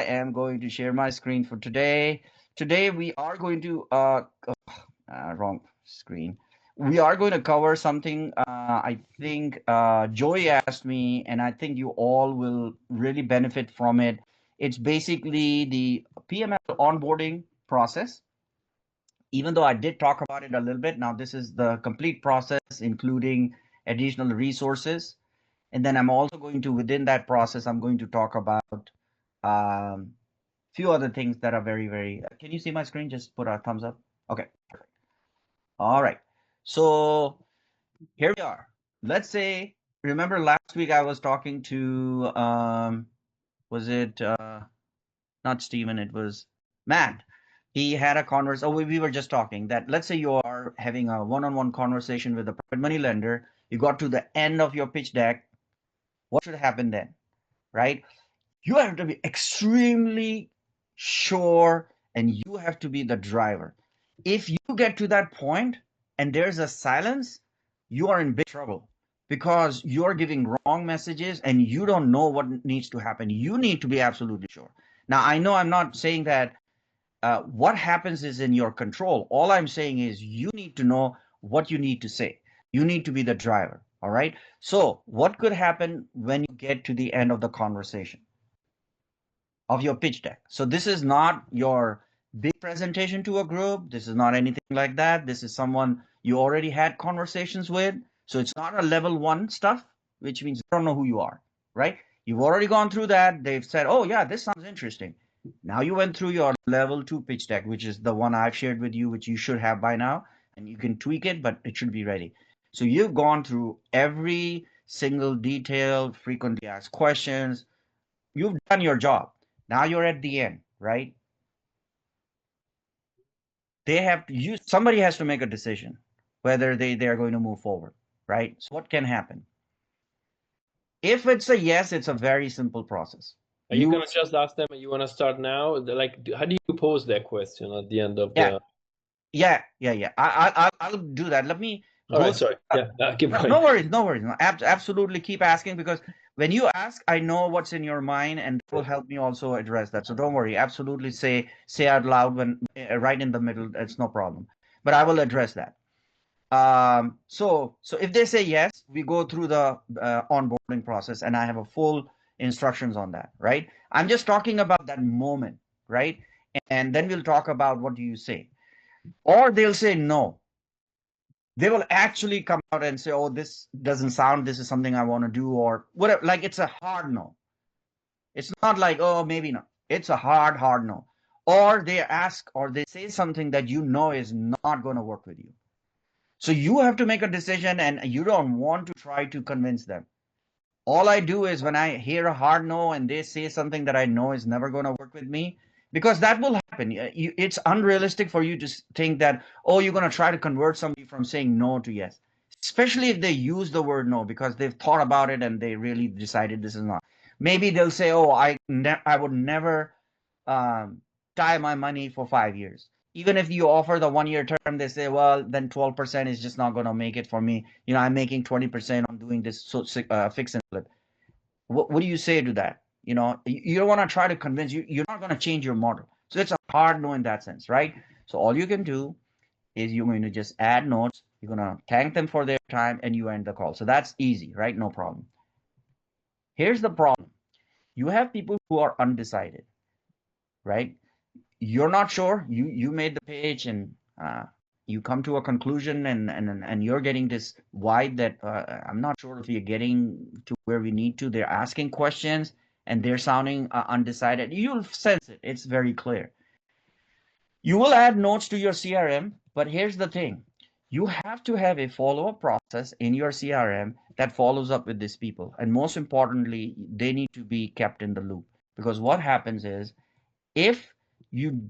am going to share my screen for today. Today we are going to wrong screen. We are going to cover something I think Joey asked me, and I think you all will really benefit from it. It's basically the PML onboarding process. Even though I did talk about it a little bit, now this is the complete process, including additional resources. And then I'm also going to, within that process, I'm going to talk about few other things that are very, can you see my screen? Just put a thumbs up. Okay, perfect. All right. So here we are. Let's say, remember last week I was talking to, was it not Steven, it was Matt. He had a conversation. Oh, we were just talking that let's say you are having a one-on-one conversation with a private money lender. You got to the end of your pitch deck. What should happen then, right? You have to be extremely sure and you have to be the driver. If you get to that point and there's a silence, you are in big trouble because you're giving wrong messages and you don't know what needs to happen. You need to be absolutely sure. Now, I know I'm not saying that what happens is in your control. All I'm saying is you need to know what you need to say. You need to be the driver. All right. So, what could happen when you get to the end of the conversation? Of your pitch deck. So this is not your big presentation to a group. This is not anything like that. This is someone you already had conversations with. So it's not a level one stuff, which means you don't know who you are, right? You've already gone through that. They've said, oh yeah, this sounds interesting. Now you went through your level two pitch deck, which is the one I've shared with you, which you should have by now, and you can tweak it, but it should be ready. So you've gone through every single detail, frequently asked questions. You've done your job. Now you're at the end, right? They have to use, somebody has to make a decision whether they're going to move forward, right? So what can happen? If it's a yes, it's a very simple process. Are you gonna just ask them, you wanna start now? Like, how do you pose that question at the end of the? Yeah. I'll do that. Let me All right, sorry. Yeah, keep going. No worries. No, absolutely keep asking because when you ask, I know what's in your mind, and that will help me also address that. So don't worry. Absolutely say out loud when right in the middle. It's no problem. But I will address that. So if they say yes, we go through the onboarding process, and I have a full instructions on that, right? I'm just talking about that moment, right? And then we'll talk about what do you say, or they'll say no. They will actually come out and say, oh, this doesn't sound, this is something I want to do, or whatever. Like it's a hard no. It's not like, oh, maybe not. It's a hard no. Or they ask or they say something that you know is not going to work with you. So you have to make a decision and you don't want to try to convince them. All I do is when I hear a hard no and they say something that I know is never going to work with me, because that will happen. It's unrealistic for you to think that, oh, you're going to try to convert somebody from saying no to yes, especially if they use the word no because they've thought about it and they really decided this is not. Maybe they'll say, oh, I would never tie my money for 5 years. Even if you offer the 1 year term, they say, well, then 12% is just not going to make it for me. You know, I'm making 20% on doing this fix and flip. What do you say to that? You know, you don't want to try to convince you. You're not going to change your model. So it's a hard no in that sense, right? So all you can do is you're going to just add notes. You're going to thank them for their time and you end the call. So that's easy, right? No problem. Here's the problem. You have people who are undecided, right? You're not sure. You made the page and you come to a conclusion and you're getting this vibe that I'm not sure if you're getting to where we need to. They're asking questions and they're sounding undecided. You'll sense it. It's very clear. You will add notes to your CRM, but here's the thing. You have to have a follow-up process in your CRM that follows up with these people. And most importantly, they need to be kept in the loop. Because what happens is if you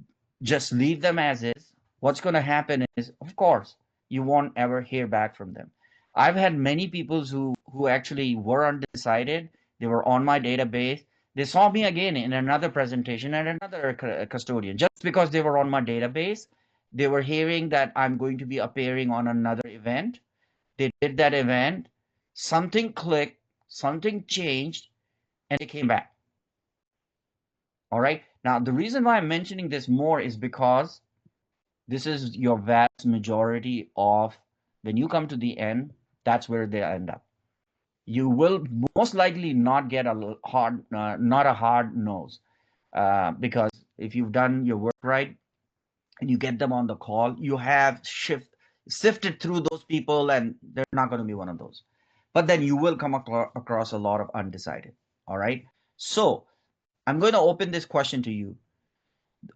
just leave them as is, what's going to happen is, of course, you won't ever hear back from them. I've had many people who actually were undecided. They were on my database. They saw me again in another presentation and another custodian. Just because they were on my database, they were hearing that I'm going to be appearing on another event. They did that event. Something clicked, something changed, and they came back. All right. Now, the reason why I'm mentioning this more is because this is your vast majority of when you come to the end, that's where they end up. You will most likely not get a hard, not a hard nose, because if you've done your work right and you get them on the call, you have sifted through those people, and they're not going to be one of those. But then you will come across a lot of undecided. All right. So I'm going to open this question to you.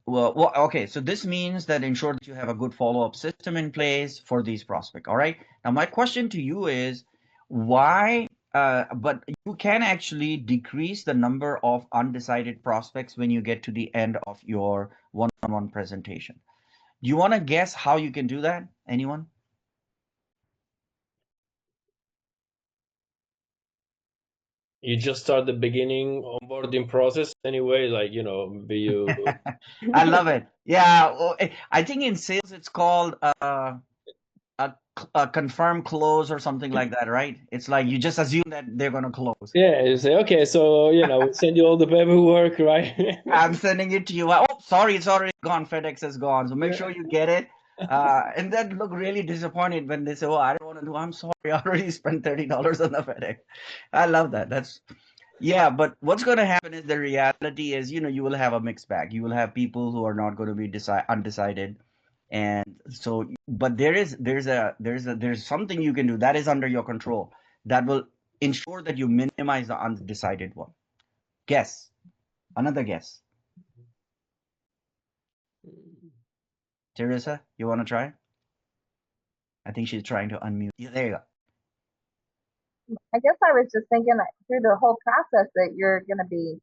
Well, okay, so this means that ensure that you have a good follow-up system in place for these prospects. All right. Now, my question to you is why, but you can actually decrease the number of undecided prospects when you get to the end of your one-on-one presentation. Do you want to guess how you can do that? Anyone? You just start the beginning onboarding process anyway, like, be you. I love it. Yeah, I think in sales it's called a confirm close or something like that, right? It's like you just assume that they're gonna close. Yeah, you say, okay, so, we'll send you all the paperwork, right? I'm sending it to you. Oh, sorry, it's already gone. FedEx is gone. So make Yeah. sure you get it. And then look really disappointed when they say, "Oh, I don't want to do." I'm sorry, I already spent $30 on the FedEx. I love that. That's yeah. But what's going to happen is the reality is, you will have a mixed bag. You will have people who are not going to be undecided, and so, but there's something you can do that is under your control that will ensure that you minimize the undecided one. Guess another guess. Teresa, you want to try? I think she's trying to unmute. Yeah, there you go. I guess I was just thinking that through the whole process that you're going to be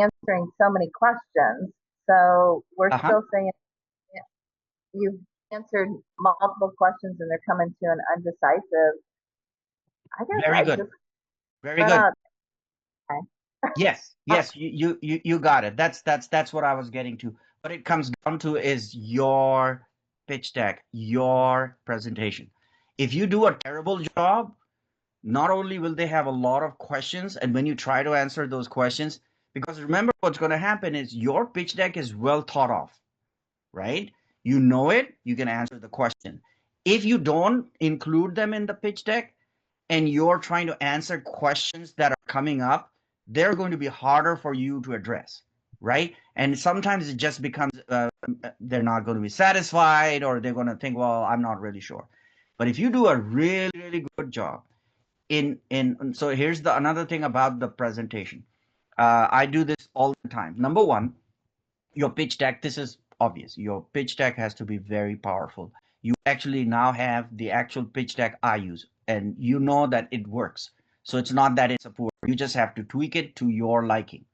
answering so many questions. So we're Uh-huh. still saying you've answered multiple questions and they're coming to an undecisive. I guess Very I good. just Very run good. out. Yes, yes, you got it. That's what I was getting to. What it comes down to is your pitch deck, your presentation. If you do a terrible job, not only will they have a lot of questions, and when you try to answer those questions, because remember what's going to happen is your pitch deck is well thought of, right? You know it, you can answer the question. If you don't include them in the pitch deck and you're trying to answer questions that are coming up, they're going to be harder for you to address, right? And sometimes it just becomes they're not going to be satisfied, or they're going to think, well, I'm not really sure. But if you do a really, really good job so here's the another thing about the presentation. I do this all the time. Number one, your pitch deck, this is obvious. Your pitch deck has to be very powerful. You actually now have the actual pitch deck I use, and you know that it works. So it's not that it's a poor, you just have to tweak it to your liking.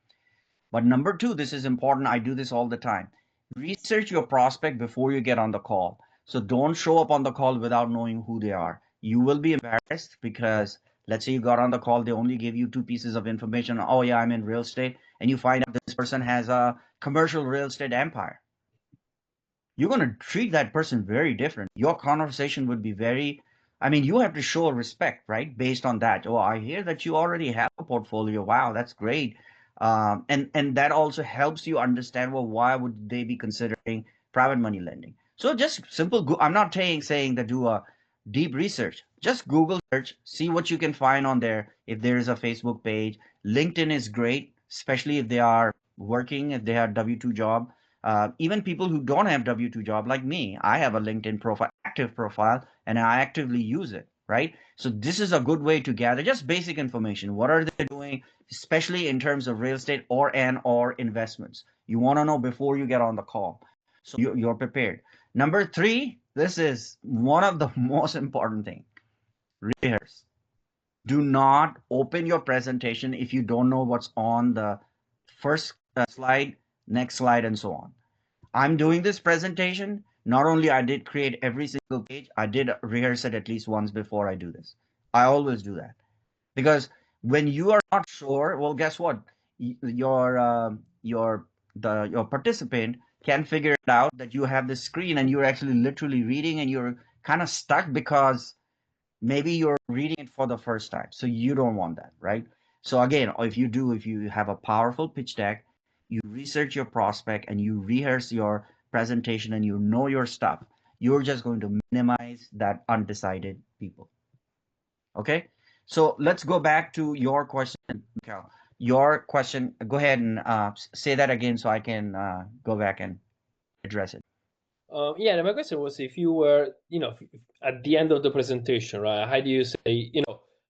But number two, this is important. I do this all the time. Research your prospect before you get on the call. So don't show up on the call without knowing who they are. You will be embarrassed because let's say you got on the call, they only gave you two pieces of information. Oh, yeah, I'm in real estate. And you find out this person has a commercial real estate empire. You're going to treat that person very different. Your conversation would be very, I mean, you have to show respect, right? Based on that. Oh, I hear that you already have a portfolio. Wow, that's great. And that also helps you understand, well, why would they be considering private money lending? So just simple. I'm not saying that do a deep research. Just Google search, see what you can find on there. If there is a Facebook page, LinkedIn is great, especially if they are working, if they have W-2 job. Even people who don't have W-2 job like me, I have a LinkedIn profile, active profile, and I actively use it, right? So this is a good way to gather just basic information. What are they doing, especially in terms of real estate or investments? You want to know before you get on the call. So you're prepared. Number three, this is one of the most important thing. Rehearse. Do not open your presentation if you don't know what's on the first slide, next slide, and so on. I'm doing this presentation. Not only I did create every single page, I did rehearse it at least once before I do this. I always do that because when you are not sure, well, guess what? Your participant can figure it out that you have this screen and you're actually literally reading and you're kind of stuck because maybe you're reading it for the first time. So you don't want that, right? So again, if you have a powerful pitch deck, you research your prospect, and you rehearse your presentation, and you know your stuff, you're just going to minimize that undecided people. Okay, so let's go back to your question, Mikhail. Your question, go ahead and say that again so I can go back and address it. Yeah, my question was if you were, at the end of the presentation, right? How do you say,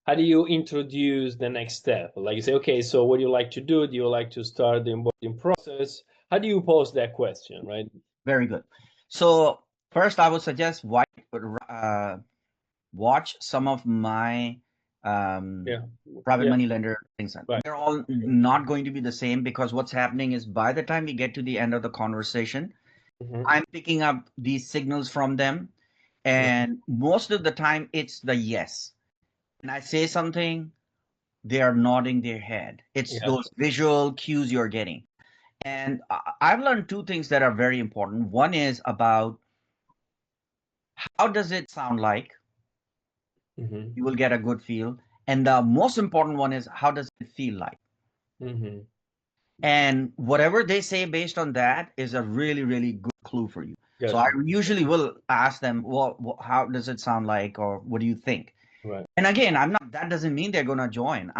how do you introduce the next step? Like you say, okay, so what do you like to do? Do you like to start the onboarding process? How do you pose that question, right? Very good. So first, I would suggest watch some of my Yeah. private Yeah. money lender things. Right. They're all not going to be the same, because what's happening is by the time we get to the end of the conversation, I'm picking up these signals from them, and most of the time it's the yes. And I say something, they are nodding their head. It's those visual cues you're getting. And I've learned two things that are very important. One is about how does it sound like? You will get a good feel. And the most important one is how does it feel like? And whatever they say based on that is a really, really good clue for you. So I usually will ask them, well, how does it sound like, or what do you think? Right. And again, I'm not, that doesn't mean they're going to join.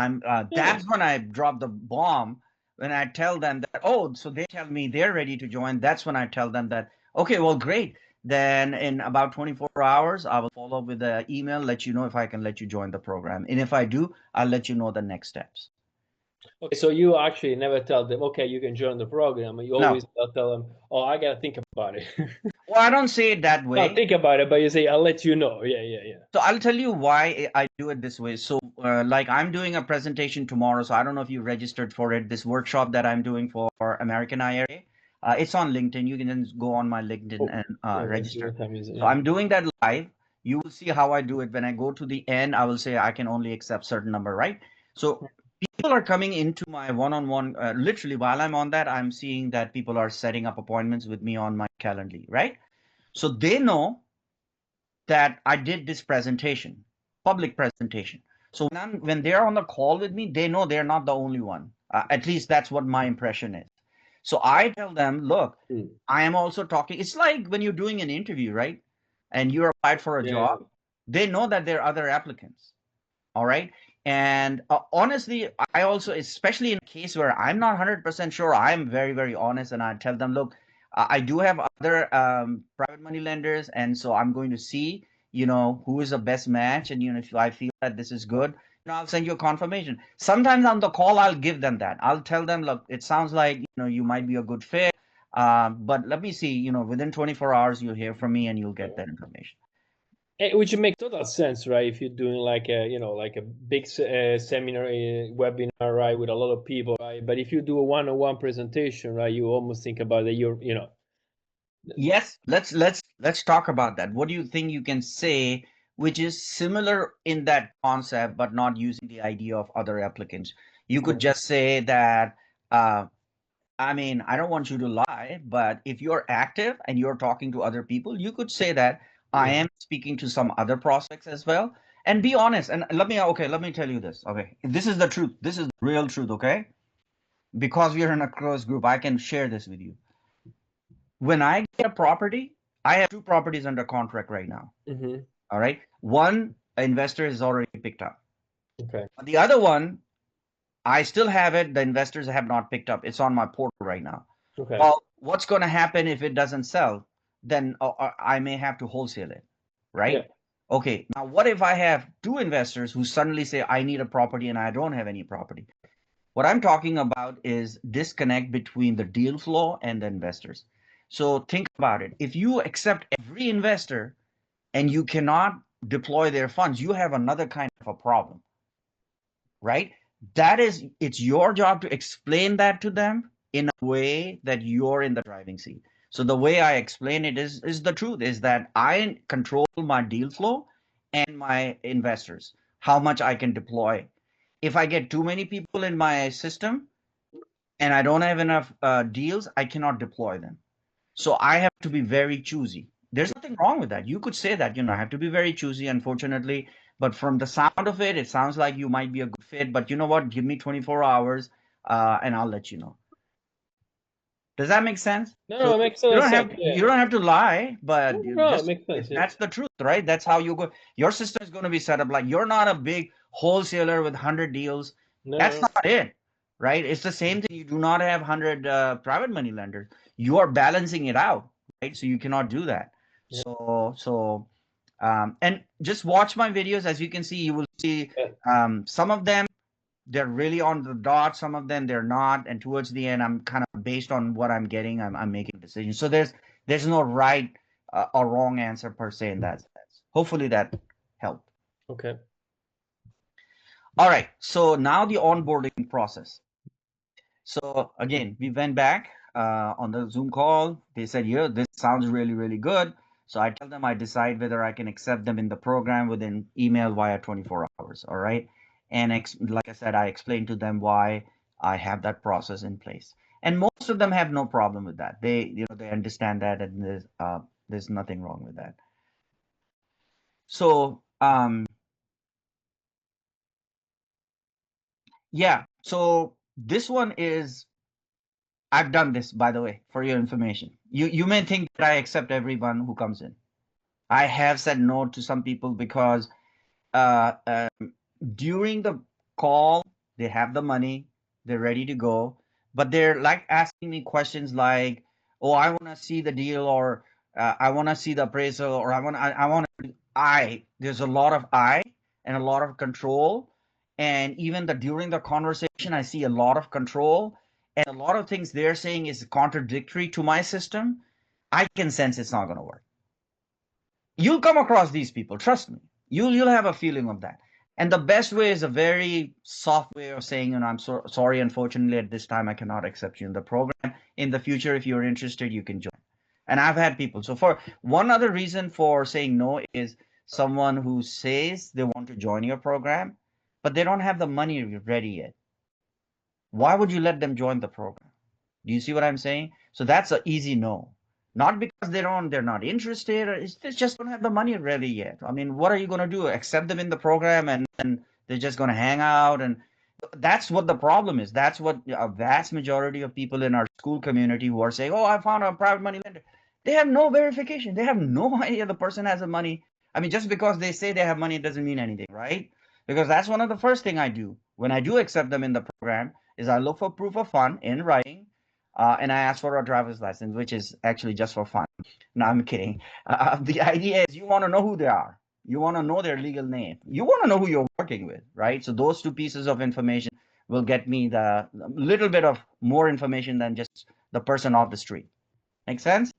That's when I drop the bomb, when I tell them that, oh, so they tell me they're ready to join. That's when I tell them that, okay, well, great. Then in about 24 hours, I will follow up with an email, let you know if I can let you join the program. And if I do, I'll let you know the next steps. Okay, so you actually never tell them, okay, you can join the program. You always tell them, oh, I gotta think about it. Well, I don't say it that way. No, think about it, but you say, I'll let you know. Yeah. So I'll tell you why I do it this way. So like I'm doing a presentation tomorrow, so I don't know if you registered for it, this workshop that I'm doing for American IRA. It's on LinkedIn. You can just go on my LinkedIn and register. So I'm doing that live. You will see how I do it. When I go to the end, I will say I can only accept certain number, right? So people are coming into my one-on-one, literally while I'm on that, I'm seeing that people are setting up appointments with me on my Calendly, right? So they know that I did this presentation, public presentation. So when they're on the call with me, they know they're not the only one. At least that's what my impression is. So I tell them, look, I am also talking. It's like when you're doing an interview, right? And you're applied for a job, they know that there are other applicants. All right. And honestly, I also, especially in a case where I'm not 100% sure, I'm very, very honest. And I tell them, look, I do have other private money lenders. And so I'm going to see, who is the best match. And, if I feel that this is good, I'll send you a confirmation. Sometimes on the call, I'll give them that. I'll tell them, look, it sounds like, you might be a good fit. But let me see, within 24 hours, you'll hear from me and you'll get that information. Which makes total sense, right? If you're doing like a big seminar, webinar, right, with a lot of people, right? But if you do a one-on-one presentation, right, you almost think about that Yes, let's talk about that. What do you think you can say which is similar in that concept, but not using the idea of other applicants? You could just say that, I don't want you to lie, but if you're active and you're talking to other people, you could say that I am speaking to some other prospects as well. And be honest. And let me tell you this. Okay. This is the truth. This is the real truth. Okay. Because we are in a closed group, I can share this with you. When I get a property, I have 2 properties under contract right now. All right. One investor is already picked up. Okay. The other one, I still have it. The investors have not picked up. It's on my portal right now. Okay. Well, what's going to happen if it doesn't sell? Then I may have to wholesale it, right? Yeah. Okay. Now, what if I have 2 investors who suddenly say, I need a property and I don't have any property? What I'm talking about is disconnect between the deal flow and the investors. So think about it. If you accept every investor and you cannot deploy their funds, you have another kind of a problem, right? It's your job to explain that to them in a way that you're in the driving seat. So the way I explain it is the truth, is that I control my deal flow and my investors, how much I can deploy. If I get too many people in my system and I don't have enough deals, I cannot deploy them. So I have to be very choosy. There's nothing wrong with that. You could say that, I have to be very choosy, unfortunately. But from the sound of it, it sounds like you might be a good fit. But you know what? Give me 24 hours and I'll let you know. Does that make sense? No, So it makes you don't sense. have you don't have to lie, but No, it makes sense. Yeah. that's the truth, right? That's how you go. Your system is going to be set up like you're not a big wholesaler with 100 deals. That's No. not it, right? It's the same thing. You do not have 100 private money lenders. You are balancing it out, right? So you cannot do that. Yeah. And just watch my videos. As you can see, you will see some of them they're really on the dot. Some of them they're not. And towards the end, I'm kind of based on what I'm getting, I'm making decisions. So there's no right or wrong answer per se in that sense. Hopefully that helped. Okay. All right. So now the onboarding process. So again, we went back on the Zoom call. They said, yeah, this sounds really, really good. So I tell them I decide whether I can accept them in the program within email via 24 hours. All right. And like I said, I explained to them why I have that process in place. And most of them have no problem with that. They understand that, and there's nothing wrong with that. So yeah. So this one is I've done this, by the way, for your information. You may think that I accept everyone who comes in. I have said no to some people because uh, during the call, they have the money, they're ready to go, but they're like asking me questions like, "Oh, I want to see the deal," or "I want to see the appraisal," or I want to." There's a lot of I and a lot of control, and even during the conversation, I see a lot of control, and a lot of things they're saying is contradictory to my system. I can sense it's not going to work. You'll come across these people, trust me. You'll have a feeling of that. And the best way is a very soft way of saying, I'm sorry, unfortunately, at this time, I cannot accept you in the program. In the future, if you're interested, you can join. And I've had people. So for one other reason for saying no is someone who says they want to join your program, but they don't have the money ready yet. Why would you let them join the program? Do you see what I'm saying? So that's an easy no. Not because they're not interested, or they just don't have the money ready yet. I mean, what are you going to do? Accept them in the program and they're just going to hang out? And that's what the problem is. That's what a vast majority of people in our school community who are saying, "Oh, I found a private money lender." They have no verification. They have no idea the person has the money. I mean, just because they say they have money doesn't mean anything, right? Because that's one of the first thing I do when I do accept them in the program is I look for proof of fund in writing, and I ask for a driver's license, which is actually just for fun. No, I'm kidding. The idea is you want to know who they are. You want to know their legal name. You want to know who you're working with, right? So those two pieces of information will get me the little bit of more information than just the person off the street. Make sense?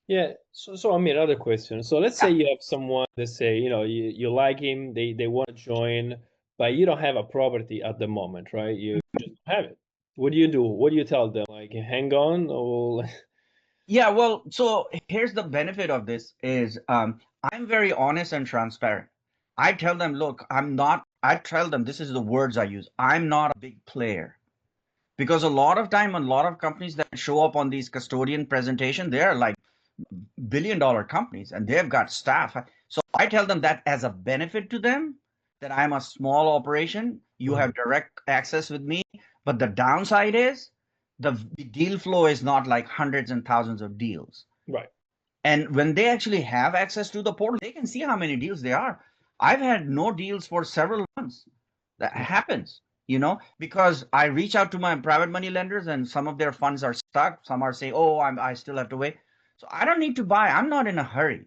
Yeah. So I mean, another question. So let's say Yeah. you have someone that say, you like him, they want to join, but you don't have a property at the moment, right? You just don't have it. What do you do? What do you tell them? Like, hang on, or Yeah, well, so here's the benefit of this is I'm very honest and transparent. I tell them, look, I tell them this is the words I use. I'm not a big player. Because a lot of time, a lot of companies that show up on these custodian presentation, they're like billion-dollar companies and they've got staff. So I tell them that as a benefit to them, that I'm a small operation, you have direct access with me. But the downside is the deal flow is not like hundreds and thousands of deals. right? And when they actually have access to the portal, they can see how many deals there are. I've had no deals for several months. That happens, because I reach out to my private money lenders and some of their funds are stuck. Some are saying, "Oh, I still have to wait." So I don't need to buy. I'm not in a hurry.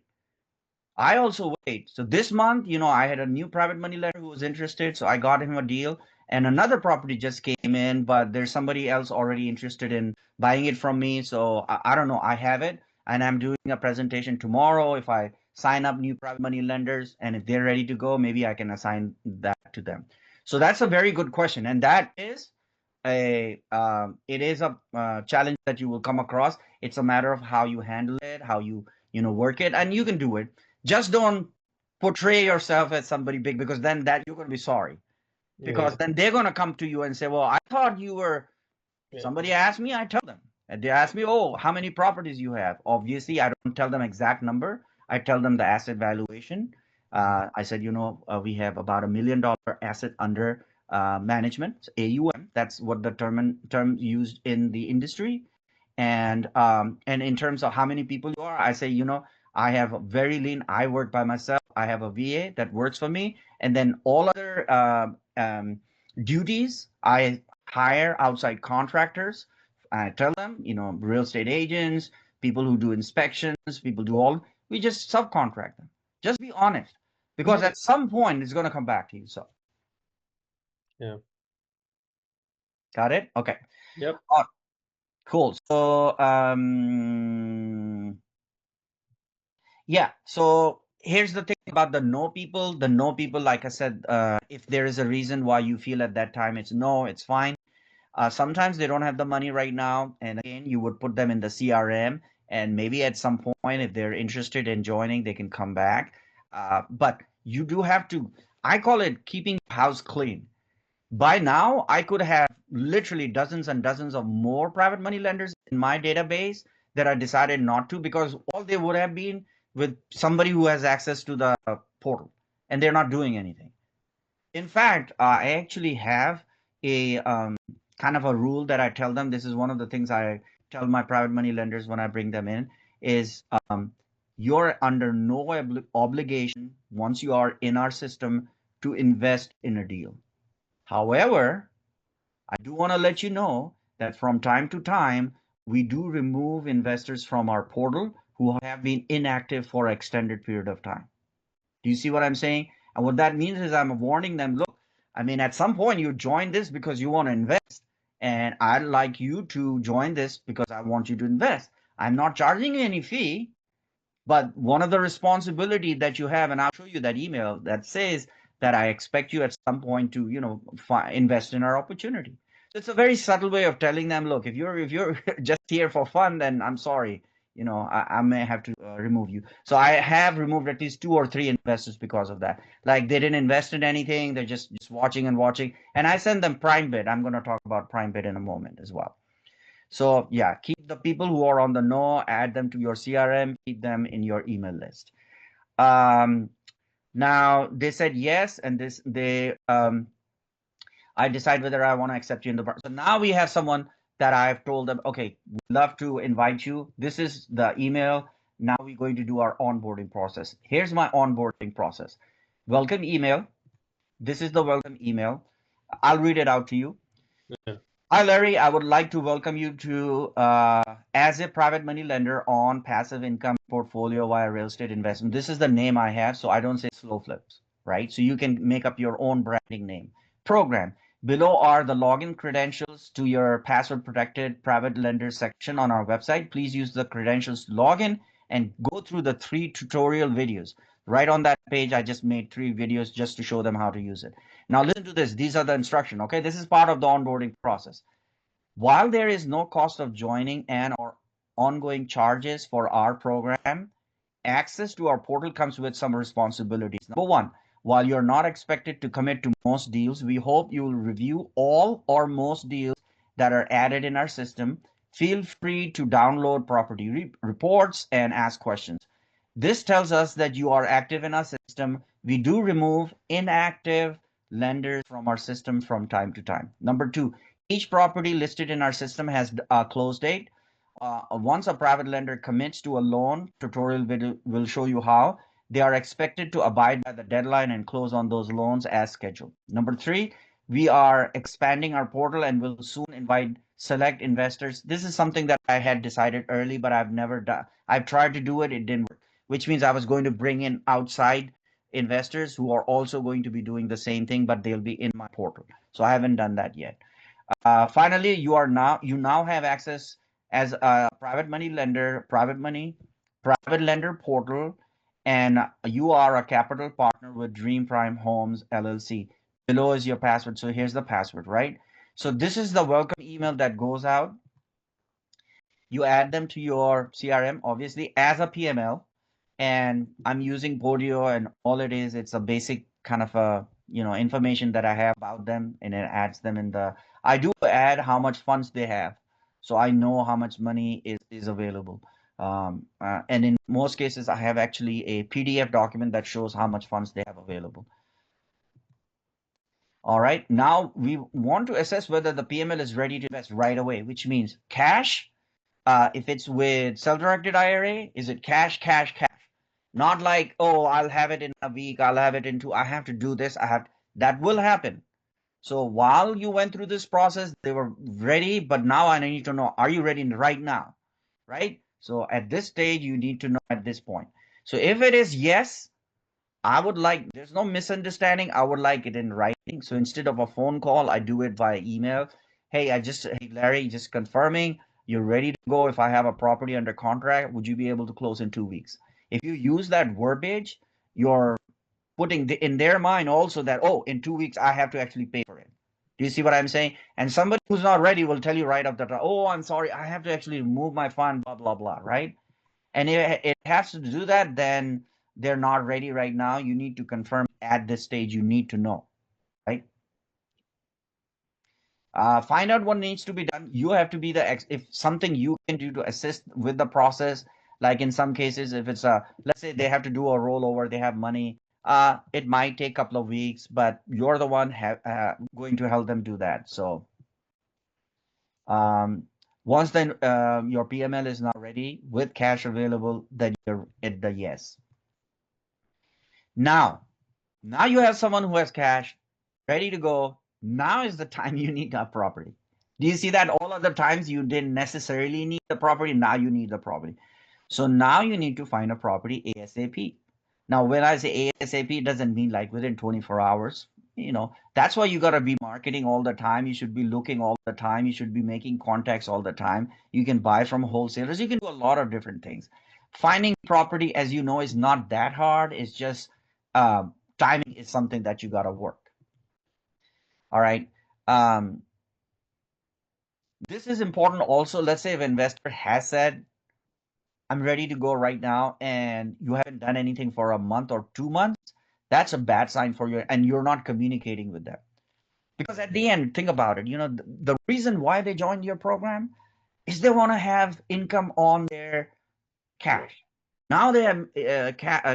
I also wait. So this month, I had a new private money lender who was interested, so I got him a deal. And another property just came in, but there's somebody else already interested in buying it from me. So I don't know. I have it, and I'm doing a presentation tomorrow. If I sign up new private money lenders, and if they're ready to go, maybe I can assign that to them. So that's a very good question, and that is it is a challenge that you will come across. It's a matter of how you handle it, how you work it, and you can do it. Just don't portray yourself as somebody big, because then that you're going to be sorry, Yeah. because then they're going to come to you and say, well, I thought you were, Yeah. somebody asked me, I tell them. And they ask me, oh, how many properties you have? Obviously, I don't tell them exact number. I tell them the asset valuation. I said, we have about $1 million asset under management, AUM. That's what the term used in the industry. And in terms of how many people you are, I say, I have a very lean. I work by myself. I have a VA that works for me, and then all other duties I hire outside contractors. I tell them, real estate agents, people who do inspections, people do all. We just subcontract them. Just be honest, because at some point it's going to come back to you. So, Yeah. got it? Okay. Yep. Cool. So, yeah. So here's the thing about the no people. The no people, like I said, if there is a reason why you feel at that time it's no, it's fine. Sometimes they don't have the money right now, and again, you would put them in the CRM, and maybe at some point, if they're interested in joining, they can come back. But you do have to. I call it keeping the house clean. By now, I could have literally dozens and dozens of more private money lenders in my database that I decided not to, because all they would have been with somebody who has access to the portal, and they're not doing anything. In fact, I actually have a kind of a rule that I tell them. This is one of the things I tell my private money lenders when I bring them in is you're under no obligation once you are in our system to invest in a deal. However, I do want to let you know that from time to time, we do remove investors from our portal who have been inactive for an extended period of time. Do you see what I'm saying? And what that means is I'm warning them, look, I mean, at some point you join this because you want to invest. And I'd like you to join this because I want you to invest. I'm not charging you any fee. But one of the responsibility that you have, and I'll show you that email that says that I expect you at some point to, invest in our opportunity. So it's a very subtle way of telling them, look, if you're just here for fun, then I'm sorry, I may have to remove you. So I have removed at least 2 or 3 investors because of that. Like they didn't invest in anything, they're just watching and watching. And I send them Prime Bid. I'm going to talk about Prime Bid in a moment as well. So yeah, keep the people who are on the know, add them to your CRM, keep them in your email list. Now they said yes, and I decide whether I want to accept you in the part. So now we have someone that I've told them, okay, we'd love to invite you. This is the email. Now we're going to do our onboarding process. Here's my onboarding process. Welcome email. This is the welcome email. I'll read it out to you. Yeah. Hi, Larry. I would like to welcome you to as a private money lender on passive income portfolio via real estate investment. This is the name I have, so I don't say slow flips, right? So you can make up your own branding name. Program. Below are the login credentials to your password protected private lender section on our website. Please use the credentials to log in and go through the 3 tutorial videos. Right on that page, I just made 3 videos just to show them how to use it. Now listen to this. These are the instructions. Okay, this is part of the onboarding process. While there is no cost of joining and or ongoing charges for our program, access to our portal comes with some responsibilities. Number one, while you're not expected to commit to most deals, we hope you will review all or most deals that are added in our system. Feel free to download property reports and ask questions. This tells us that you are active in our system. We do remove inactive lenders from our system from time to time. Number two, each property listed in our system has a close date. Once a private lender commits to a loan, tutorial video will show you how. They are expected to abide by the deadline and close on those loans as scheduled. Number three, we are expanding our portal and will soon invite select investors. This is something that I had decided early, but I've never done. I've tried to do it, it didn't work, which means I was going to bring in outside investors who are also going to be doing the same thing, but they'll be in my portal. So I haven't done that yet. Finally, you now have access as a private money lender, private lender portal, and you are a capital partner with Dream Prime Homes LLC. Below is your password. So here's the password, right? So this is the welcome email that goes out. You add them to your CRM, obviously, as a PML. And I'm using Podio, and all it is, it's a basic kind of a information that I have about them, and it adds them in the. I do add how much funds they have, so I know how much money is available. And in most cases, I have actually a PDF document that shows how much funds they have available. All right, now we want to assess whether the PML is ready to invest right away, which means cash If it's with self-directed IRA, is it cash, cash, cash? Not like, oh, I'll have it in a week, I'll have it in two, I have to do this, that will happen. So while you went through this process, they were ready, but now I need to know, are you ready right now? Right? So at this stage, you need to know at this point. So if it is yes, I would like, there's no misunderstanding. I would like it in writing. So instead of a phone call, I do it via email. Hey, hey, Larry, just confirming you're ready to go. If I have a property under contract, would you be able to close in 2 weeks? If you use that verbiage, you're putting in their mind also that, oh, in 2 weeks, I have to actually pay for it. Do you see what I'm saying? And somebody who's not ready will tell you right off the top, oh, I'm sorry, I have to actually remove my fund, blah, blah, blah, right? And if it has to do that, then they're not ready right now. You need to confirm at this stage, you need to know, right? Find out what needs to be done. You have to be if something you can do to assist with the process, like in some cases, if it's let's say they have to do a rollover, they have money, it might take a couple of weeks, but you're the one going to help them do that. So once then your PML is now ready with cash available, then you're at the yes. Now you have someone who has cash ready to go. Now is the time you need a property. Do you see that all other times you didn't necessarily need the property? Now you need the property. So now you need to find a property ASAP. Now, when I say ASAP, it doesn't mean like within 24 hours. That's why you got to be marketing all the time. You should be looking all the time. You should be making contacts all the time. You can buy from wholesalers. You can do a lot of different things. Finding property, as you know, is not that hard. It's just timing is something that you got to work. All right. This is important also. Let's say if an investor has said, I'm ready to go right now, and you haven't done anything for a month or 2 months, that's a bad sign for you, and you're not communicating with them. Because at the end, think about it, the reason why they joined your program is they want to have income on their cash. Now they have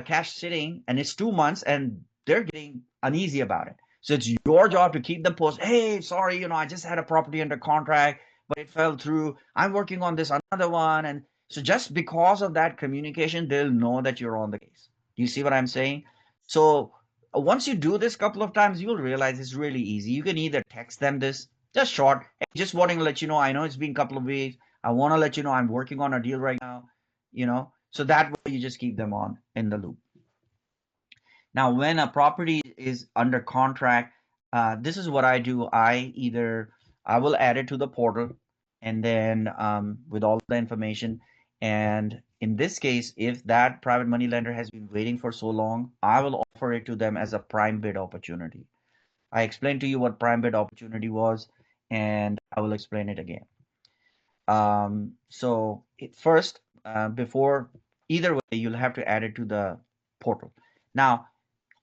cash sitting, and it's 2 months, and they're getting uneasy about it. So it's your job to keep them posted. Hey, sorry, I just had a property under contract, but it fell through. I'm working on this another one, and so just because of that communication, they'll know that you're on the case. Do you see what I'm saying? So once you do this a couple of times, you'll realize it's really easy. You can either text them this, just short, hey, just wanting to let you know, I know it's been a couple of weeks. I want to let you know I'm working on a deal right now, so that way you just keep them on in the loop. Now, when a property is under contract, this is what I do. I will add it to the portal, and then with all the information. And in this case, if that private money lender has been waiting for so long, I will offer it to them as a prime bid opportunity. I explained to you what prime bid opportunity was, and I will explain it again. So first, before either way, you'll have to add it to the portal. Now,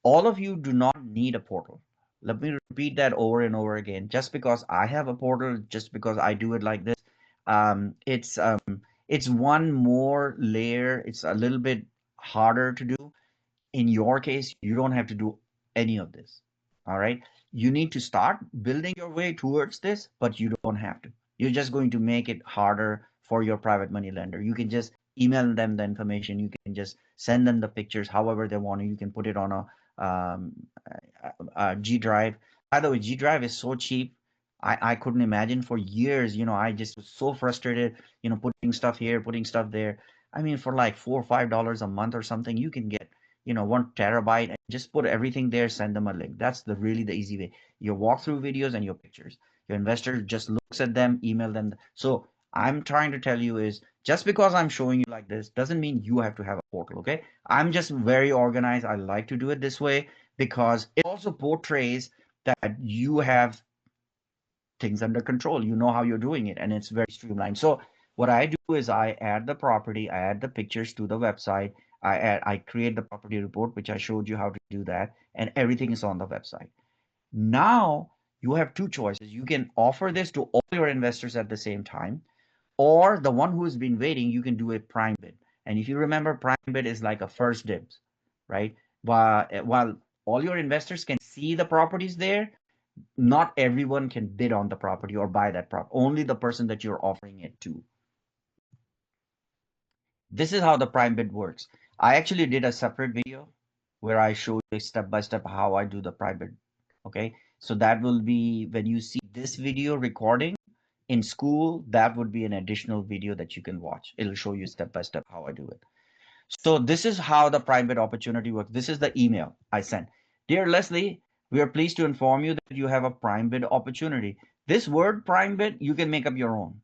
all of you do not need a portal. Let me repeat that over and over again. Just because I have a portal, just because I do it like this, it's one more layer. It's a little bit harder to do. In your case, you don't have to do any of this. All right. You need to start building your way towards this, but you don't have to. You're just going to make it harder for your private money lender. You can just email them the information. You can just send them the pictures however they want. You can put it on a G Drive. By the way, G Drive is so cheap. I couldn't imagine for years. I just was so frustrated. Putting stuff here, putting stuff there. I mean, for like $4 or $5 a month or something, you can get 1 TB, and just put everything there, send them a link. That's really the easy way. Your walkthrough videos and your pictures. Your investor just looks at them, email them. So I'm trying to tell you is, just because I'm showing you like this doesn't mean you have to have a portal. Okay, I'm just very organized. I like to do it this way because it also portrays that you have things under control. You know how you're doing it, and it's very streamlined. So what I do is I add the property, I add the pictures to the website, I create the property report, which I showed you how to do that, and everything is on the website. Now you have two choices. You can offer this to all your investors at the same time, or the one who's been waiting, you can do a prime bid. And if you remember, prime bid is like a first dibs, right? While all your investors can see the properties there, not everyone can bid on the property or buy that property. Only the person that you're offering it to. This is how the prime bid works. I actually did a separate video where I show you step by step how I do the prime bid. Okay, so that will be when you see this video recording in school, that would be an additional video that you can watch. It'll show you step by step how I do it. So this is how the prime bid opportunity works. This is the email I sent. Dear Leslie, we are pleased to inform you that you have a prime bid opportunity. This word prime bid, you can make up your own.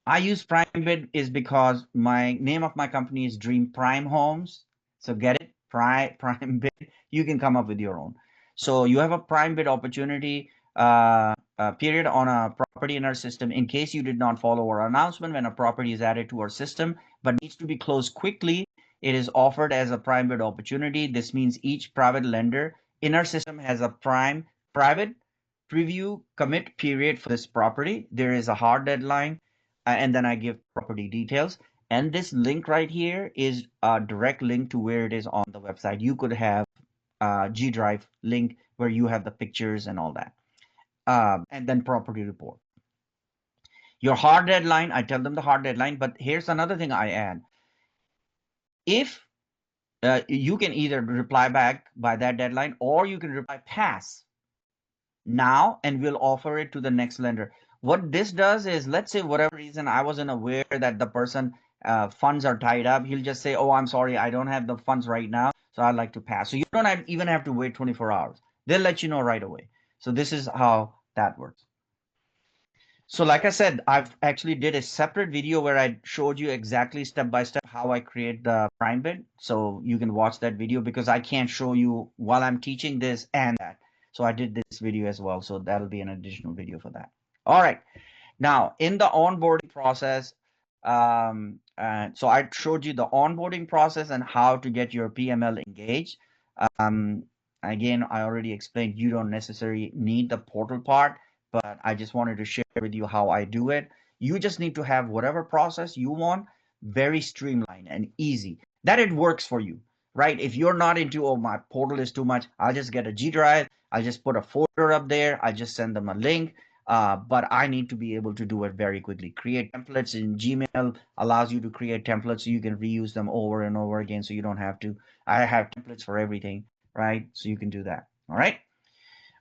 I use prime bid is because my name of my company is Dream Prime Homes. So get it? Prime bid. You can come up with your own. So you have a prime bid opportunity period on a property in our system in case you did not follow our announcement when a property is added to our system but needs to be closed quickly. It is offered as a prime bid opportunity. This means each private lender in our system has a private preview commit period for this property. There is a hard deadline and then I give property details. And this link right here is a direct link to where it is on the website. You could have a G Drive link where you have the pictures and all that. And then property report. Your hard deadline, I tell them the hard deadline, but here's another thing I add. If you can either reply back by that deadline or you can reply pass now and we'll offer it to the next lender. What this does is, let's say whatever reason I wasn't aware that the person funds are tied up, he'll just say, oh, I'm sorry, I don't have the funds right now, so I'd like to pass. So you don't even have to wait 24 hours. They'll let you know right away. So this is how that works. So like I said, I've actually did a separate video where I showed you exactly step by step how I create the prime bid. So you can watch that video because I can't show you while I'm teaching this and that. So I did this video as well. So that'll be an additional video for that. All right. Now in the onboarding process, so I showed you the onboarding process and how to get your PML engaged. Again, I already explained you don't necessarily need the portal part, but I just wanted to share with you how I do it. You just need to have whatever process you want, very streamlined and easy, that it works for you, right? If you're not into, oh, my portal is too much, I'll just get a G Drive, I'll just put a folder up there, I just send them a link. But I need to be able to do it very quickly. Create templates in Gmail allows you to create templates so you can reuse them over and over again. So you don't have to, I have templates for everything, right? So you can do that. All right.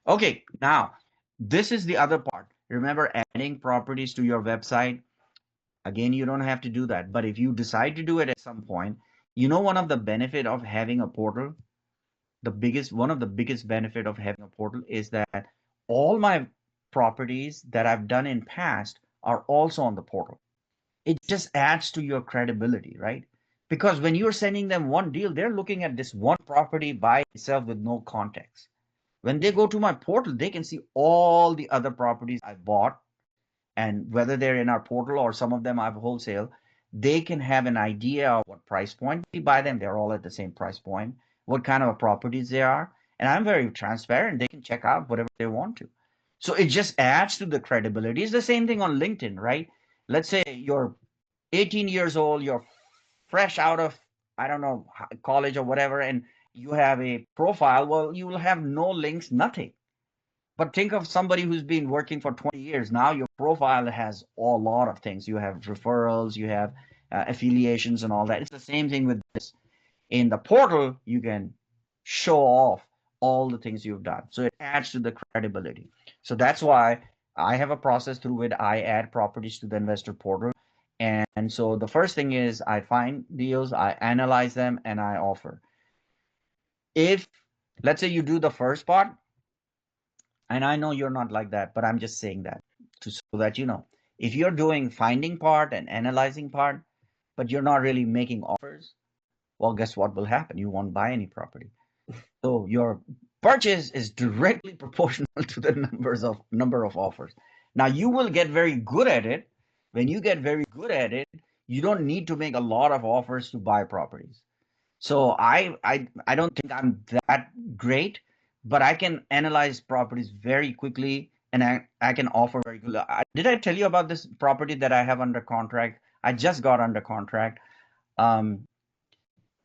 Okay. Now, this is the other part. Remember adding properties to your website. Again, you don't have to do that. But if you decide to do it at some point, you know, one of the benefit of having a portal, one of the biggest benefit of having a portal is that all my properties that I've done in past are also on the portal. It just adds to your credibility, right? Because when you're sending them one deal, they're looking at this one property by itself with no context. When they go to my portal, they can see all the other properties I bought, and whether they're in our portal or some of them I've wholesale, they can have an idea of what price point we buy them. They're all at the same price point, what kind of properties they are. And I'm very transparent. They can check out whatever they want to. So it just adds to the credibility. It's the same thing on LinkedIn, right? Let's say you're 18 years old, you're fresh out of, I don't know, college or whatever, and you have a profile. Well, you will have no links, nothing. But think of somebody who's been working for 20 years. Now your profile has a lot of things. You have referrals, you have affiliations and all that. It's the same thing with this. In the portal, you can show off all the things you've done. So it adds to the credibility. So that's why I have a process through which I add properties to the investor portal. And so the first thing is I find deals, I analyze them, and I offer. If, let's say you do the first part, and I know you're not like that, but I'm just saying that so that you know, if you're doing finding part and analyzing part, but you're not really making offers, well, guess what will happen? You won't buy any property. So your purchase is directly proportional to the number of offers. Now you will get very good at it. When you get very good at it, you don't need to make a lot of offers to buy properties. So I don't think I'm that great, but I can analyze properties very quickly and I can offer very good. Did I tell you about this property that I have under contract? I just got under contract. Um,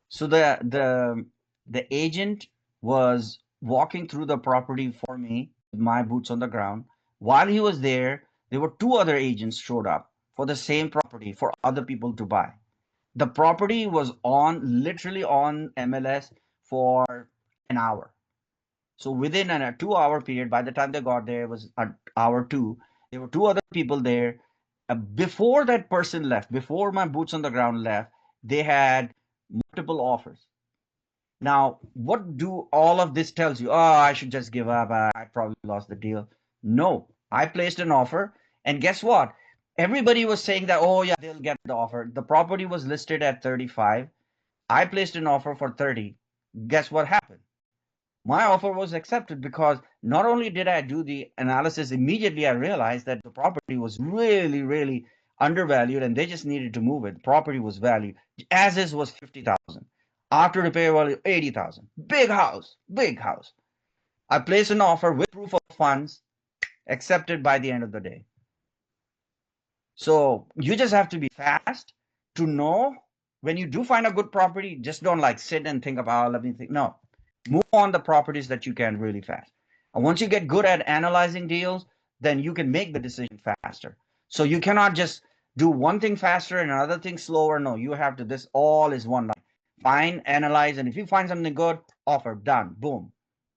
so the agent was walking through the property for me with my boots on the ground. While he was there were two other agents showed up for the same property for other people to buy. The property was literally on MLS for an hour. So within a 2 hour period, by the time they got there, it was an hour two. There were two other people there. Before that person left, before my boots on the ground left, they had multiple offers. Now, what do all of this tells you? Oh, I should just give up. I probably lost the deal. No, I placed an offer, and guess what? Everybody was saying that, oh yeah, they'll get the offer. The property was listed at 35. I placed an offer for 30. Guess what happened? My offer was accepted because not only did I do the analysis, immediately I realized that the property was really, really undervalued and they just needed to move it. The property was valued as is was 50,000. After repair value 80,000. Big house, big house. I placed an offer with proof of funds, accepted by the end of the day. So you just have to be fast to know when you do find a good property, just don't like sit and think about, let me think. No, move on the properties that you can really fast. And once you get good at analyzing deals, then you can make the decision faster. So you cannot just do one thing faster and another thing slower. No, you have to, this all is one line. Find, analyze, and if you find something good, offer, done, boom.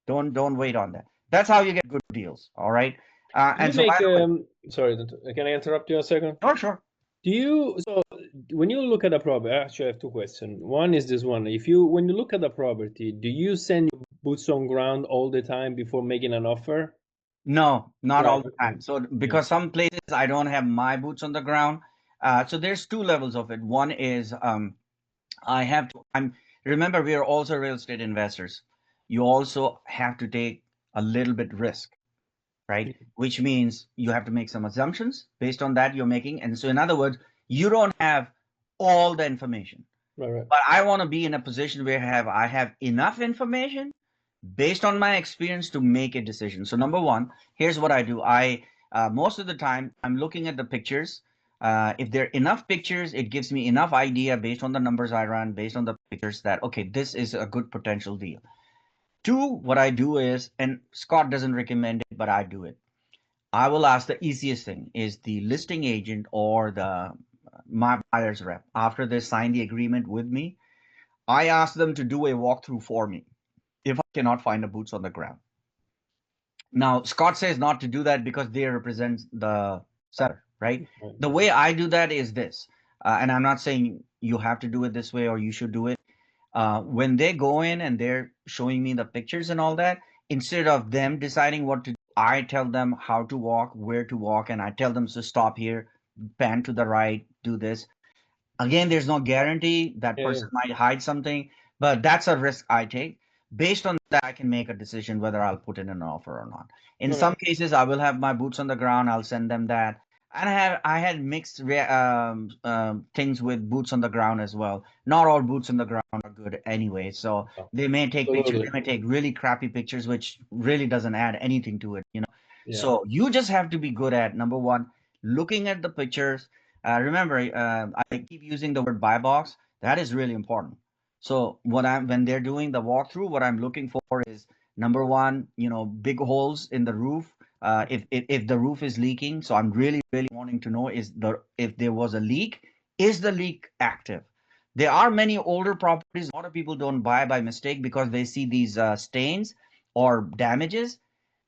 Don't wait on that. That's how you get good deals. All right. Do you And so by make the way, sorry, can I interrupt you a second? sure. Do you so when you look at a property, actually I have two questions. One is this one. If you when you look at the property, do you send your boots on ground all the time before making an offer? No, not Right. all the time. So Yeah. because some places I don't have my boots on the ground. So there's two levels of it. One is I have to, remember we are also real estate investors. You also have to take a little bit risk, right? Which means you have to make some assumptions based on that you're making. And so in other words, you don't have all the information. Right. But I want to be in a position where I have enough information based on my experience to make a decision. So number one, here's what I do. I most of the time I'm looking at the pictures. If there are enough pictures, it gives me enough idea based on the numbers I run, based on the pictures that okay, this is a good potential deal. Two, what I do is, and Scott doesn't recommend it, but I do it. I will ask the easiest thing is the listing agent or the my buyer's rep. After they sign the agreement with me, I ask them to do a walkthrough for me if I cannot find the boots on the ground. Now, Scott says not to do that because they represent the seller, right? Right. The way I do that is this, and I'm not saying you have to do it this way or you should do it. When they go in and they're showing me the pictures and all that, instead of them deciding what to do, I tell them how to walk, where to walk, and I tell them to stop here, pan to the right, do this. Again, there's no guarantee that Yeah. person might hide something, but that's a risk I take. Based on that, I can make a decision whether I'll put in an offer or not. In Okay. some cases, I will have my boots on the ground. I'll send them that. And I had mixed things with boots on the ground as well. Not all boots on the ground are good anyway. So Oh, they may take pictures, absolutely. they may take really crappy pictures, which really doesn't add anything to it, you know. Yeah. So you just have to be good at number one, looking at the pictures. Remember, I keep using the word buy box. That is really important. So when they're doing the walkthrough, what I'm looking for is number one, big holes in the roof. If the roof is leaking, so I'm really really wanting to know if there was a leak, is the leak active? There are many older properties. A lot of people don't buy by mistake because they see these stains or damages,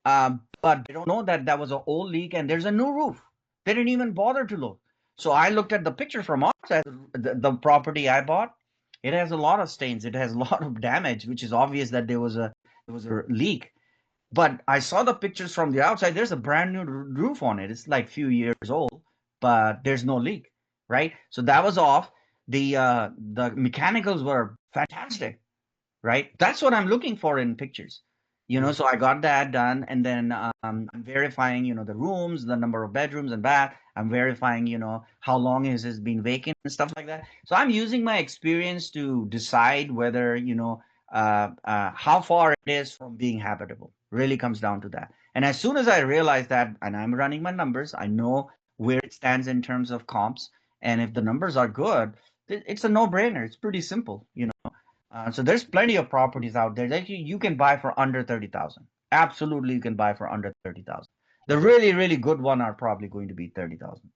but they don't know that that was an old leak and there's a new roof. They didn't even bother to look. So I looked at the picture from outside the property I bought. It has a lot of stains. It has a lot of damage, which is obvious that there was a leak. But I saw the pictures from the outside. There's a brand new roof on it. It's like few years old, but there's no leak, right? So that was off. The mechanicals were fantastic, right? That's what I'm looking for in pictures. So I got that done, and then I'm verifying, the rooms, the number of bedrooms and bath. I'm verifying, how long has it been vacant and stuff like that. So I'm using my experience to decide whether, how far it is from being habitable. Really comes down to that. And as soon as I realize that, and I'm running my numbers, I know where it stands in terms of comps. And if the numbers are good, it's a no-brainer. It's pretty simple, so there's plenty of properties out there that you can buy for under 30,000. Absolutely, you can buy for under 30,000. The Okay. really, really good one are probably going to be 30,000.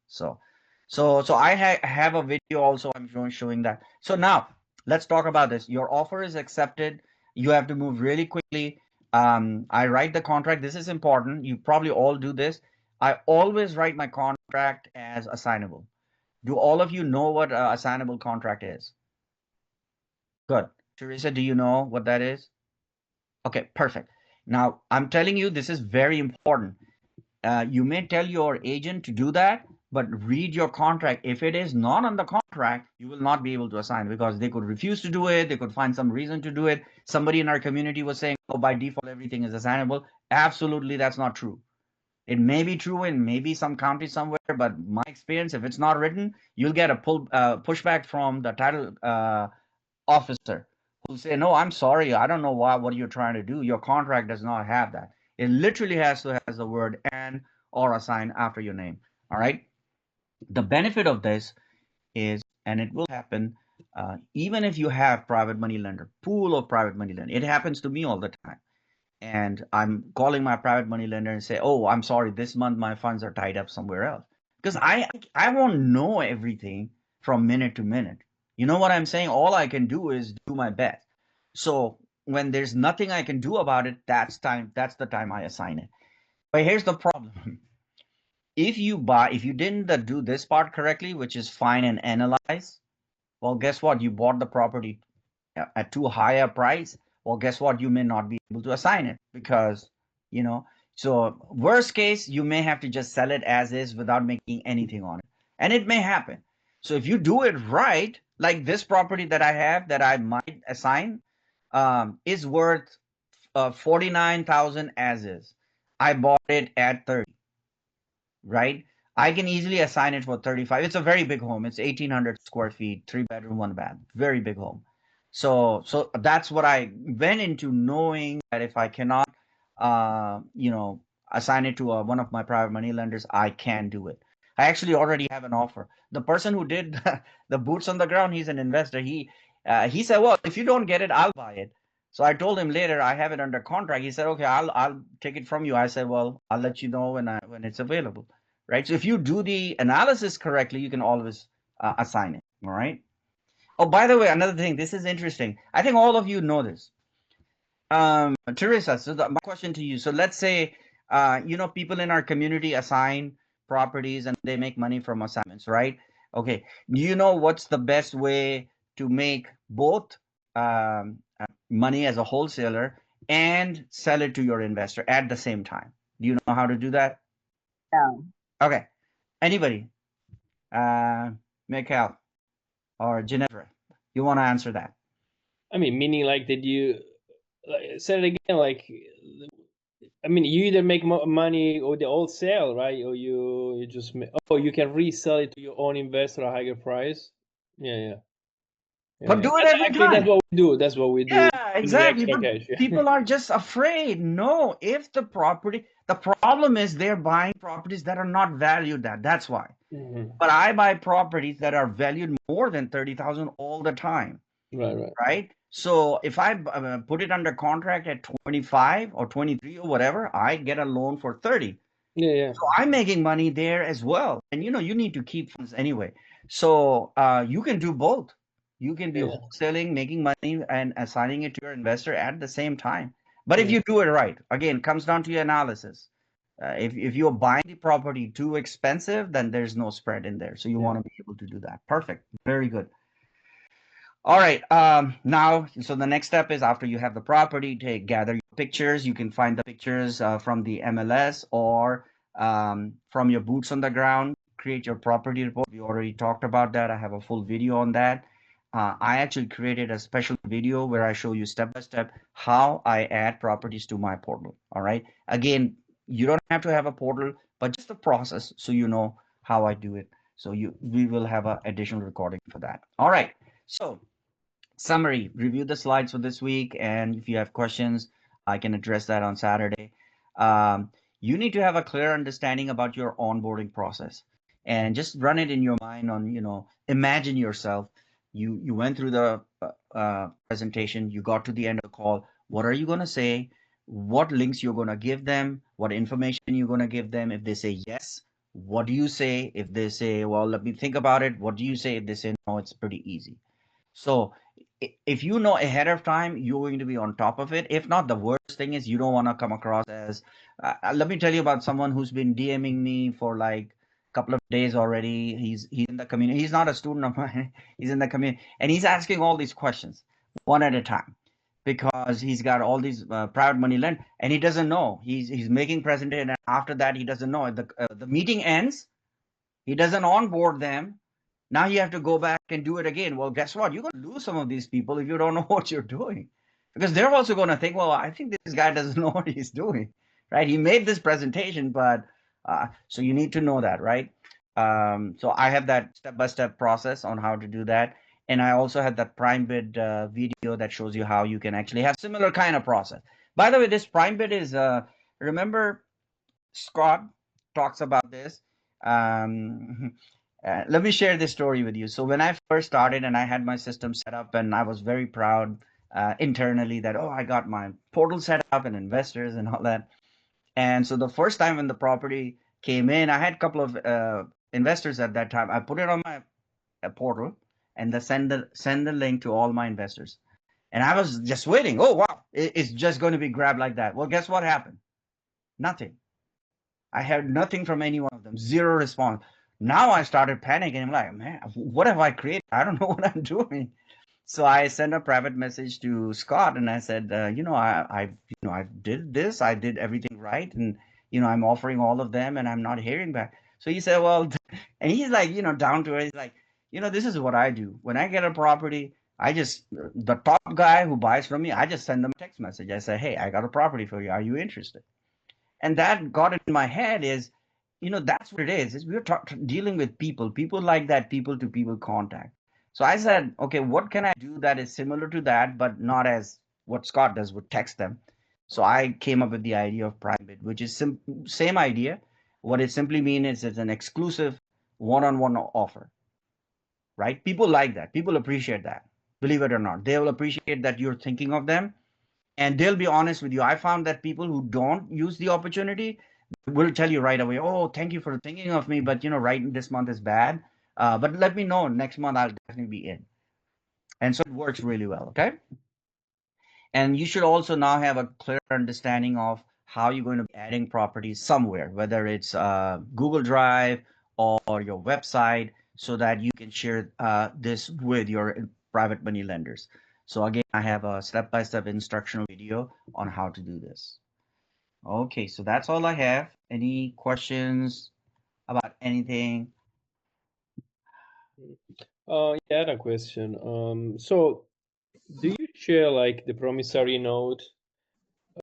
So I have a video also. I'm showing that. So now let's talk about this. Your offer is accepted. You have to move really quickly. I write the contract. This is important. You probably all do this. I always write my contract as assignable. Do all of you know what assignable contract is? Good. Teresa, do you know what that is? Okay, perfect. Now, I'm telling you, this is very important. You may tell your agent to do that, but read your contract. If it is not on the contract, you will not be able to assign because they could refuse to do it. They could find some reason to do it. Somebody in our community was saying, oh, by default, everything is assignable. Absolutely, that's not true. It may be true in maybe some county somewhere, but my experience, if it's not written, you'll get a pushback from the title officer who'll say, no, I'm sorry, I don't know what you're trying to do. Your contract does not have that. It literally has the word and or assign after your name. All right. The benefit of this is, and it will happen, even if you have private money lender, pool of private money lender. It happens to me all the time. And I'm calling my private money lender and say, oh, I'm sorry, this month my funds are tied up somewhere else. Because I won't know everything from minute to minute. You know what I'm saying? All I can do is do my best. So when there's nothing I can do about it, that's the time I assign it. But here's the problem. If you didn't do this part correctly, which is find and analyze, well, guess what? You bought the property at too high a price. Well, guess what? You may not be able to assign it because, you know, so worst case, you may have to just sell it as is without making anything on it. And it may happen. So if you do it right, like this property that I have that I might assign, is worth 49,000 as is. I bought it at 30, right? I can easily assign it for 35. It's a very big home. It's 1,800 square feet, 3 bedroom, 1 bath, very big home. So that's what I went into, knowing that if I cannot, assign it to one of my private money lenders, I can do it. I actually already have an offer. The person who did the boots on the ground, he's an investor. He said, well, if you don't get it, I'll buy it. So I told him later I have it under contract. He said, okay, I'll take it from you. I said, well, I'll let you know when it's available, right? So if you do the analysis correctly, you can always assign it. All right. Oh, by the way, another thing. This is interesting. I think all of you know this. Teresa, so my question to you. So let's say, people in our community assign properties and they make money from assignments, right? Okay. Do you know what's the best way to make both money as a wholesaler and sell it to your investor at the same time? Do you know how to do that? No. Okay. Anybody? Mikhail or Ginevra, you want to answer that? I mean, meaning like, did you say it again? Like, I mean, you either make money or the old sale, right? Or you just you can resell it to your own investor at a higher price. Yeah. But do it every Actually, that's time. what we do. That's what we do. Yeah, We do exactly. extra But cash. Yeah. people are just afraid. No, if the problem is they're buying properties that are not valued that's why. Mhm. But I buy properties that are valued more than 30,000 all the time, Right. right? So if I put it under contract at 25 or 23 or whatever, I get a loan for 30. Yeah. So I'm making money there as well. And you need to keep funds anyway. So you can do both. You can be Yeah. wholesaling, making money, and assigning it to your investor at the same time. But if Yeah. you do it right, again, comes down to your analysis. If you're buying the property too expensive, then there's no spread in there. So you want to be able to do that. Perfect. Very good. All right. Now, so the next step is, after you have the property, to gather your pictures. You can find the pictures from the MLS or from your boots on the ground. Create your property report. We already talked about that. I have a full video on that. I actually created a special video where I show you step by step how I add properties to my portal. All right. Again, you don't have to have a portal, but just the process so you know how I do it. So we will have an additional recording for that. All right. So summary, review the slides for this week, and if you have questions, I can address that on Saturday. You need to have a clear understanding about your onboarding process, and just run it in your mind on, imagine yourself. You went through the presentation, you got to the end of the call. What are you going to say? What links you're going to give them? What information you're going to give them? If they say yes, What do you say if they say, well, let me think about it? What do you say if they say, no, it's pretty easy? So if you know ahead of time, you're going to be on top of it. If not, the worst thing is you don't want to come across as, let me tell you about someone who's been DMing me for like a couple of days already. He's in the community. He's not a student of mine. He's in the community, and he's asking all these questions one at a time because he's got all these private money lend, and he doesn't know. He's making presentation, and after that, he doesn't know. The meeting ends. He doesn't onboard them. Now you have to go back and do it again. Well, guess what? You're going to lose some of these people if you don't know what you're doing. Because they're also going to think, well, I think this guy doesn't know what he's doing, right? He made this presentation, but so you need to know that, right? So I have that step-by-step process on how to do that. And I also had that prime bid video that shows you how you can actually have similar kind of process. By the way, this prime bid is, remember Scott talks about this. Um, let me share this story with you. So when I first started and I had my system set up, and I was very proud internally that, oh, I got my portal set up and investors and all that. And so the first time when the property came in, I had a couple of investors at that time. I put it on my portal and send the link to all my investors. And I was just waiting. Oh wow, it's just going to be grabbed like that. Well, guess what happened? Nothing. I heard nothing from any one of them. Zero response. Now I started panicking. I'm like, man, what have I created? I don't know what I'm doing. So I sent a private message to Scott and I said, I did this. I did everything right, and I'm offering all of them, and I'm not hearing back. So he said, well, and he's like, down to it. He's like, this is what I do. When I get a property, I just the top guy who buys from me, I just send them a text message. I say, hey, I got a property for you. Are you interested? And that got in my head is, that's what it is we're dealing with people like that, people to people contact. So I said, okay, what can I do that is similar to that but not as what Scott does with text them? So I came up with the idea of private, which is same idea. What it simply means is it's an exclusive one-on-one offer, right? People like that, people appreciate that. Believe it or not, they will appreciate that you're thinking of them, and they'll be honest with you. I found that people who don't use the opportunity will tell you right away, oh, thank you for thinking of me, but right this month is bad, but let me know next month, I'll definitely be in. And so it works really well. Okay. And you should also now have a clear understanding of how you're going to be adding properties somewhere, whether it's Google Drive or your website, so that you can share this with your private money lenders. So again, I have a step-by-step instructional video on how to do this. Okay, so that's all I have. Any questions about anything? Yeah, I had a question. So do you share like the promissory note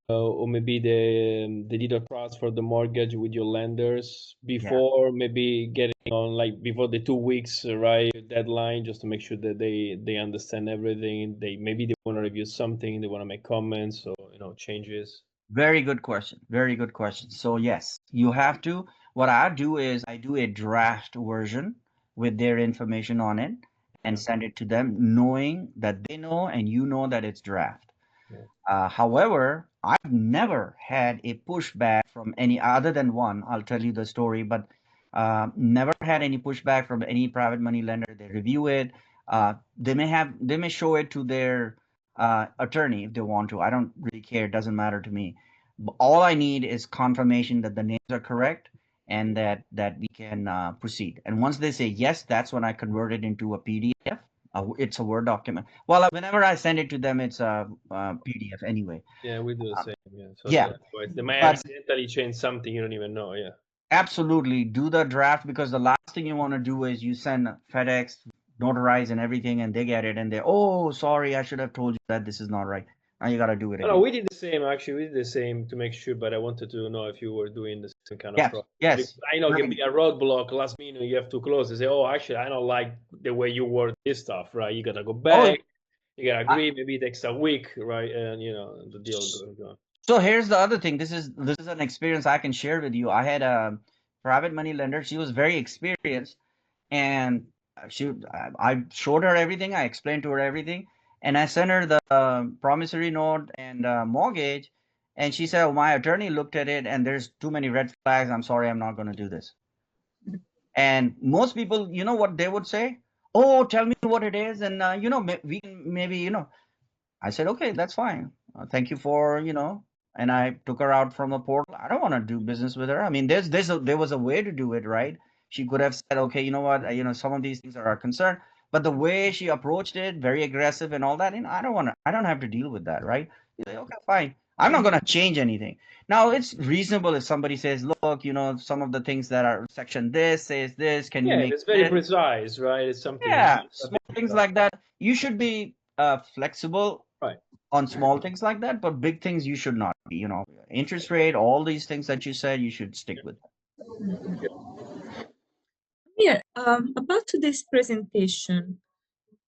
or maybe the deed of trust for the mortgage with your lenders before maybe getting on, like before the 2 weeks right deadline, just to make sure that they understand everything? They want to review something, they want to make comments or changes. Very good question. Very good question. So yes, you have to. What I do is I do a draft version with their information on it and Yeah. send it to them, knowing that they know and you know that it's draft. Yeah. However, I've never had a pushback from any other than one. I'll tell you the story, but never had any pushback from any private money lender. They review it. They may show it to their attorney if they want to. I don't really care. It doesn't matter to me. But all I need is confirmation that the names are correct and that we can proceed. And once they say yes, that's when I convert it into a PDF. It's a Word document. Well, whenever I send it to them, it's a, PDF anyway. Yeah, we do the same. Yeah, so Yeah, they might but accidentally change something you don't even know. Yeah. absolutely do the draft, because the last thing you want to do is you send FedEx, notarize and everything, and they get it and they, oh, sorry, I should have told you that this is not right. Now you got to do it No, no, again. we did the same actually. We did the same to make sure, but I wanted to know if you were doing the same kind of Yes, process. yes. I know it can Right. be a roadblock last minute. You have to close. They say, "Oh, actually, I don't like the way you word this stuff." Right? You gotta go Oh, back. You gotta I, agree. Maybe it takes a week, right? And the deal goes on. so here's the other thing. This is an experience I can share with you. I had a private money lender. She was very experienced, and I showed her everything. I explained to her everything, and I sent her the promissory note and mortgage, and she said, oh, my attorney looked at it and there's too many red flags. I'm sorry, I'm not going to do this. And most people, you know what they would say? Oh, tell me what it is, and we can maybe, I said, okay, that's fine. Thank you for, and I took her out from the portal. I don't want to do business with her. I mean, there was a way to do it, right? She could have said, okay, you know what, some of these things are a concern, but the way she approached it, very aggressive and all that, I don't have to deal with that, right? You say, okay, fine. I'm not going to change anything. Now, it's reasonable if somebody says, look, some of the things that are section this says this, can you Yeah, make it's very this? precise, right? It's something. Yeah, small things like that. You should be flexible Right. on small things like that, but big things you should not be. Interest rate, all these things that you said, you should stick with. Yeah, about today's presentation,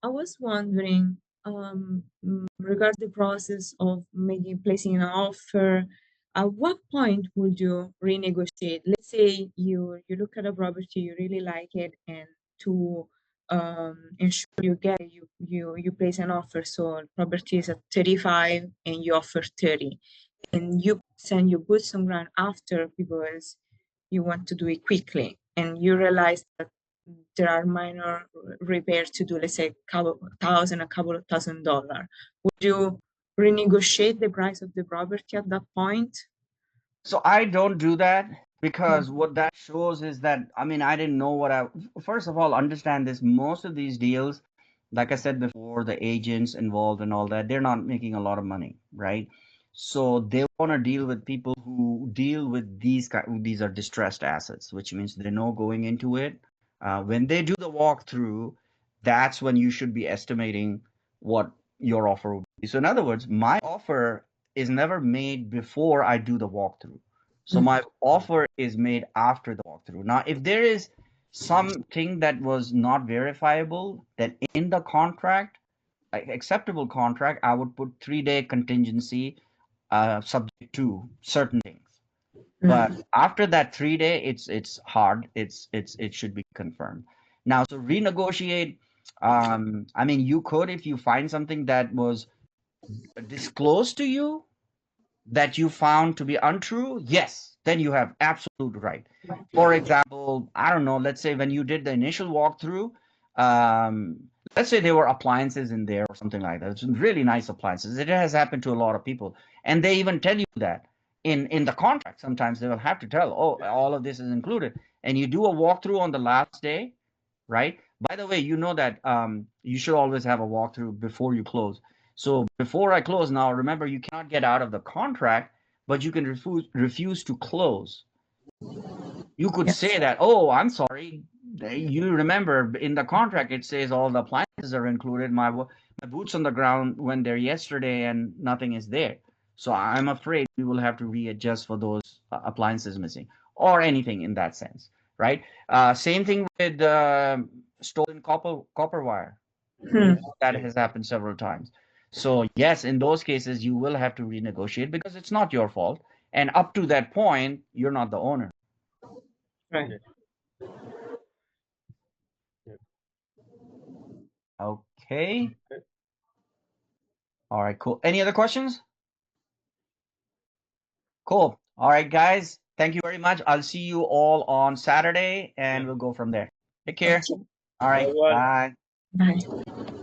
I was wondering regarding the process of placing an offer. At what point would you renegotiate? Let's say you look at a property, you really like it, and to ensure you get it, you place an offer. So property is at 35 and you offer 30, and you send your boots on ground after because you want to do it quickly, and you realize that there are minor repairs to do, let's say a couple of $1,000. Would you renegotiate the price of the property at that point? So I don't do that because what that shows is that, I mean, I didn't know first of all, understand this. Most of these deals, like I said before, the agents involved and all that, they're not making a lot of money, right? So they want to deal with people who deal with these are distressed assets, which means they know going into it. When they do the walkthrough, that's when you should be estimating what your offer will be. So in other words, my offer is never made before I do the walkthrough. So my offer is made after the walkthrough. Now, if there is something that was not verifiable, then in the contract, acceptable contract, I would put 3-day contingency subject to certain things. But after that 3-day, it's hard. It should be confirmed. Now, so renegotiate. I mean, you could if you find something that was disclosed to you that you found to be untrue, yes, then you have absolute right. For example, I don't know, let's say when you did the initial walkthrough, let's say there were appliances in there or something like that. It's really nice appliances. It has happened to a lot of people. And they even tell you that in the contract. Sometimes they will have to tell, oh, all of this is included. And you do a walkthrough on the last day, right? By the way, you know that you should always have a walkthrough before you close. So before I close now, remember, you cannot get out of the contract, but you can refuse to close. You could say that, oh, I'm sorry. You remember in the contract, it says all the appliances are included. My boots on the ground went there yesterday and nothing is there. So I'm afraid we will have to readjust for those appliances missing or anything in that sense, right? Same thing with stolen copper wire. That has happened several times. So yes, in those cases, you will have to renegotiate because it's not your fault. And up to that point, you're not the owner. Right. Okay. All right, cool. Any other questions? Cool. All right, guys. Thank you very much. I'll see you all on Saturday and we'll go from there. Take care. All right. Bye-bye. Bye. Bye.